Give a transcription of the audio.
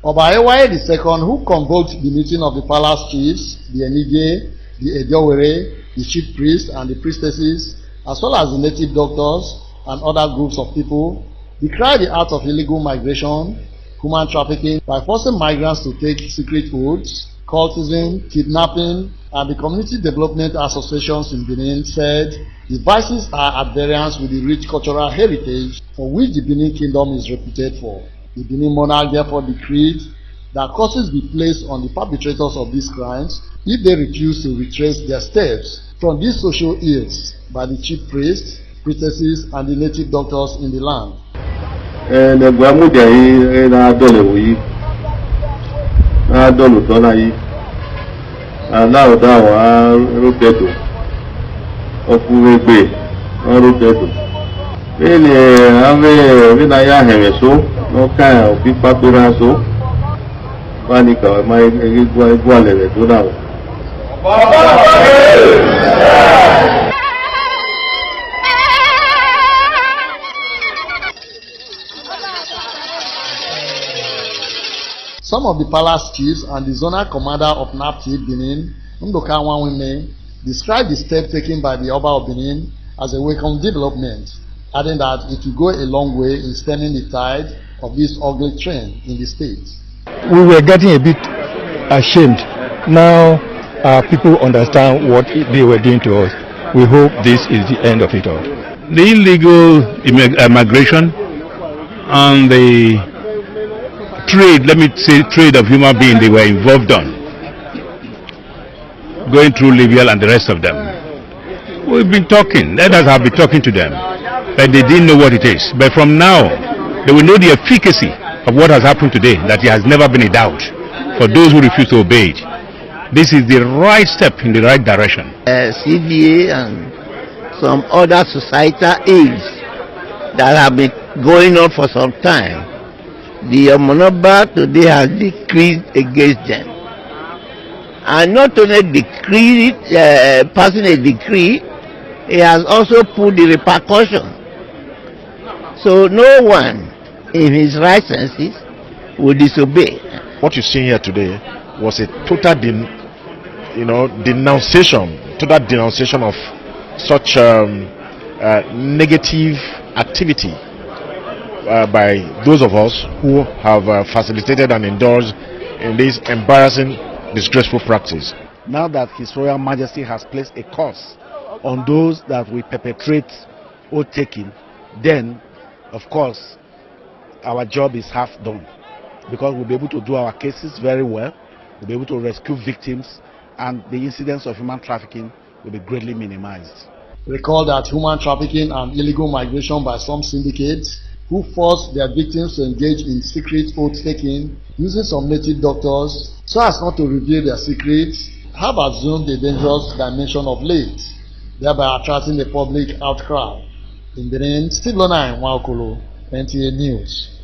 Oba Ewaye II, who convoked the meeting of the palace chiefs, the Enige, the Ediowere, the chief priests and the priestesses, as well as the native doctors and other groups of people, decried the act of illegal migration, human trafficking, by forcing migrants to take secret oaths, cultism, kidnapping, and the Community Development Associations in Benin said the vices are at variance with the rich cultural heritage for which the Benin Kingdom is reputed for. The Benin monarch therefore decreed that curses be placed on the perpetrators of these crimes if they refuse to retrace their steps from these social ills by the chief priests, priestesses, and the native doctors in the land. Some of the palace chiefs and the zonal commander of NAPTIP Benin, Ndoka Nwanwime, described the step taken by the Oba of Benin as a welcome development, adding that it will go a long way in stemming the tide of this ugly trend in the state. We were getting a bit ashamed. Now people understand what they were doing to us. We hope this is the end of it all. The illegal migration and the trade, let me say trade of human beings they were involved on, going through Libya and the rest of them. We've been talking, let us have been talking to them, but they didn't know what it is. But from now, they will know the efficacy of what has happened today, that there has never been a doubt for those who refuse to obey it. This is the right step in the right direction. CVA and some other societal ills that have been going on for some time, the Omonoba today has decreed against them. And not only passing a decree, he has also put the repercussion. So no one in his right senses will disobey. What you see here today was a total denunciation of such negative activity by those of us who have facilitated and endorsed in this embarrassing, disgraceful practice. Now that His Royal Majesty has placed a curse on those that will perpetrate oath-taking, then, of course, our job is half done, because we'll be able to do our cases very well, we'll be able to rescue victims, and the incidence of human trafficking will be greatly minimized. Recall that human trafficking and illegal migration by some syndicates who force their victims to engage in secret oath-taking using some native doctors so as not to reveal their secrets have assumed a dangerous dimension of late, thereby attracting the public outcry. In Benin, Steve Lonai Nwaokolo, NTA News.